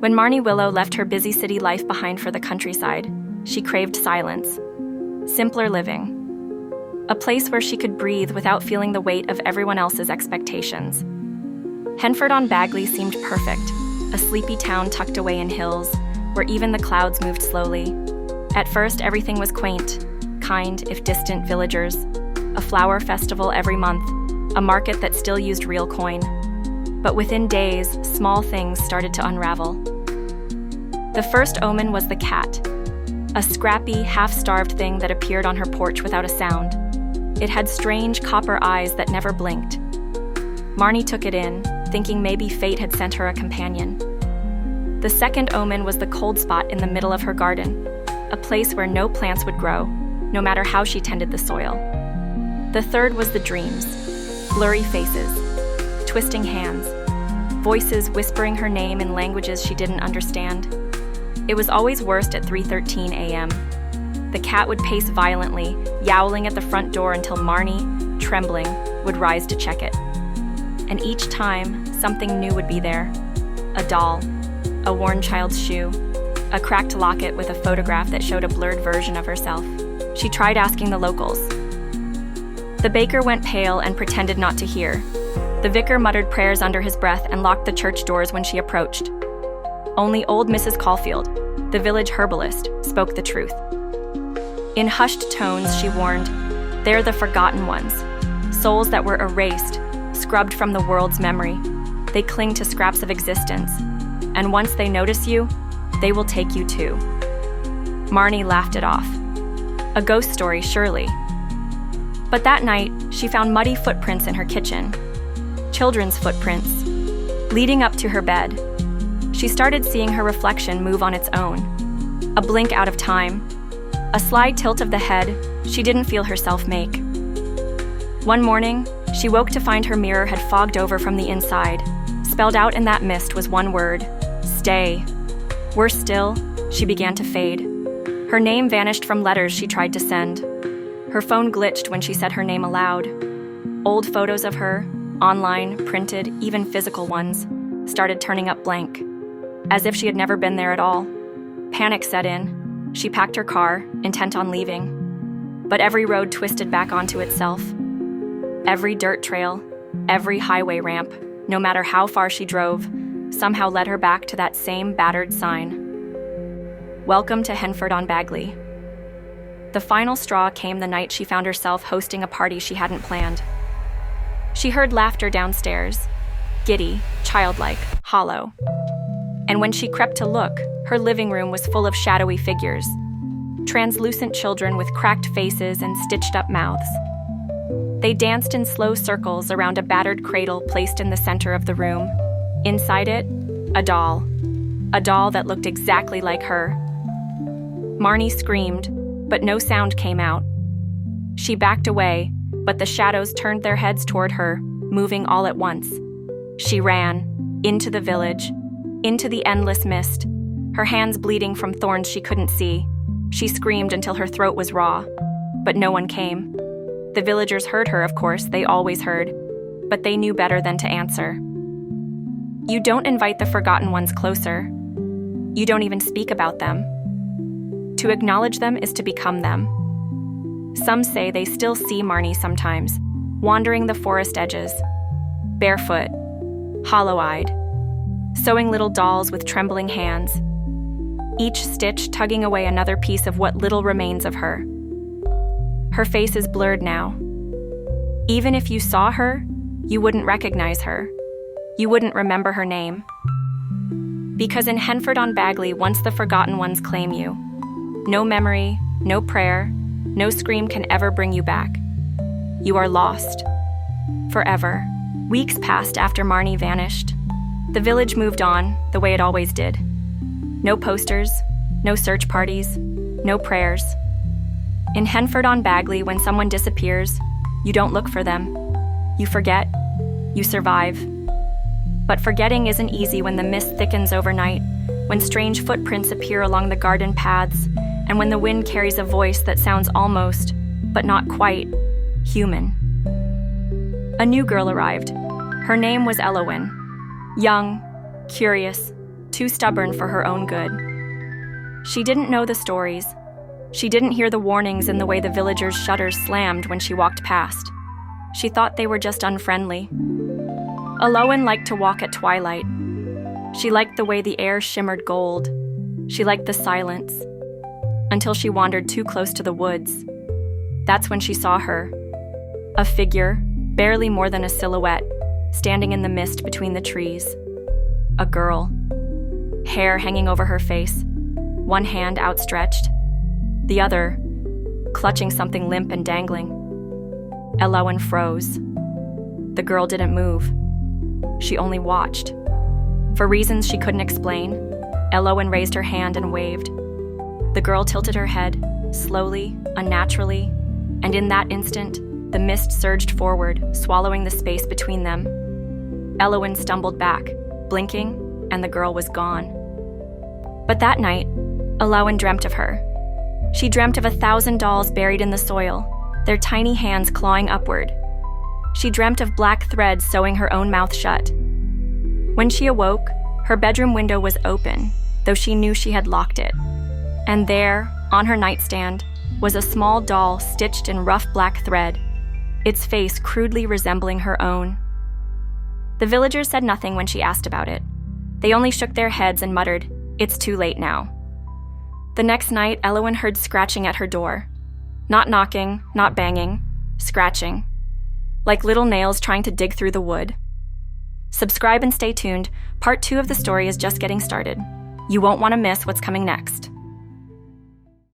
When Marnie Willow left her busy city life behind for the countryside, she craved silence. Simpler living. A place where she could breathe without feeling the weight of everyone else's expectations. Henford-on-Bagley seemed perfect, a sleepy town tucked away in hills, where even the clouds moved slowly. At first, everything was quaint, kind, if distant villagers, a flower festival every month, a market that still used real coin. But within days, small things started to unravel. The first omen was the cat, a scrappy, half-starved thing that appeared on her porch without a sound. It had strange copper eyes that never blinked. Marnie took it in, thinking maybe fate had sent her a companion. The second omen was the cold spot in the middle of her garden, a place where no plants would grow, no matter how she tended the soil. The third was the dreams, blurry faces, twisting hands, voices whispering her name in languages she didn't understand. It was always worst at 3:13 a.m. The cat would pace violently, yowling at the front door until Marnie, trembling, would rise to check it. And each time, something new would be there. A doll, a worn child's shoe, a cracked locket with a photograph that showed a blurred version of herself. She tried asking the locals. The baker went pale and pretended not to hear. The vicar muttered prayers under his breath and locked the church doors when she approached. Only old Mrs. Caulfield, the village herbalist, spoke the truth. In hushed tones, she warned, "They're the forgotten ones, souls that were erased, scrubbed from the world's memory. They cling to scraps of existence, and once they notice you, they will take you too." Marnie laughed it off. A ghost story, surely. But that night, she found muddy footprints in her kitchen. Children's footprints, leading up to her bed. She started seeing her reflection move on its own. A blink out of time, a slight tilt of the head she didn't feel herself make. One morning, she woke to find her mirror had fogged over from the inside. Spelled out in that mist was one word: stay. Worse still, she began to fade. Her name vanished from letters she tried to send. Her phone glitched when she said her name aloud. Old photos of her, online, printed, even physical ones, started turning up blank, as if she had never been there at all. Panic set in. She packed her car, intent on leaving. But every road twisted back onto itself. Every dirt trail, every highway ramp, no matter how far she drove, somehow led her back to that same battered sign. Welcome to Henford-on-Bagley. The final straw came the night she found herself hosting a party she hadn't planned. She heard laughter downstairs, giddy, childlike, hollow. And when she crept to look, her living room was full of shadowy figures, translucent children with cracked faces and stitched-up mouths. They danced in slow circles around a battered cradle placed in the center of the room. Inside it, a doll that looked exactly like her. Marnie screamed, but no sound came out. She backed away, but the shadows turned their heads toward her, moving all at once. She ran, into the village, into the endless mist, her hands bleeding from thorns she couldn't see. She screamed until her throat was raw, but no one came. The villagers heard her, of course, they always heard, but they knew better than to answer. You don't invite the forgotten ones closer. You don't even speak about them. To acknowledge them is to become them. Some say they still see Marnie sometimes, wandering the forest edges, barefoot, hollow-eyed, sewing little dolls with trembling hands, each stitch tugging away another piece of what little remains of her. Her face is blurred now. Even if you saw her, you wouldn't recognize her. You wouldn't remember her name. Because in Henford-on-Bagley, once the forgotten ones claim you, no memory, no prayer, no scream can ever bring you back. You are lost. Forever. Weeks passed after Marnie vanished. The village moved on, the way it always did. No posters, no search parties, no prayers. In Henford-on-Bagley, when someone disappears, you don't look for them. You forget. You survive. But forgetting isn't easy when the mist thickens overnight, when strange footprints appear along the garden paths, and when the wind carries a voice that sounds almost, but not quite, human. A new girl arrived. Her name was Elowyn. Young, curious, too stubborn for her own good. She didn't know the stories. She didn't hear the warnings in the way the villagers' shutters slammed when she walked past. She thought they were just unfriendly. Aloan liked to walk at twilight. She liked the way the air shimmered gold. She liked the silence. Until she wandered too close to the woods. That's when she saw her. A figure, barely more than a silhouette, standing in the mist between the trees. A girl. Hair hanging over her face, one hand outstretched, the other clutching something limp and dangling. Aloan froze. The girl didn't move. She only watched. For reasons she couldn't explain, Aloan raised her hand and waved. The girl tilted her head, slowly, unnaturally, and in that instant, the mist surged forward, swallowing the space between them. Aloan stumbled back, blinking, and the girl was gone. But that night, Aloan dreamt of her. She dreamt of 1,000 dolls buried in the soil, their tiny hands clawing upward. She dreamt of black threads sewing her own mouth shut. When she awoke, her bedroom window was open, though she knew she had locked it. And there, on her nightstand, was a small doll stitched in rough black thread, its face crudely resembling her own. The villagers said nothing when she asked about it. They only shook their heads and muttered, "It's too late now." The next night, Aloan heard scratching at her door. Not knocking, not banging, scratching. Like little nails trying to dig through the wood. Subscribe and stay tuned. Part 2 of the story is just getting started. You won't want to miss what's coming next.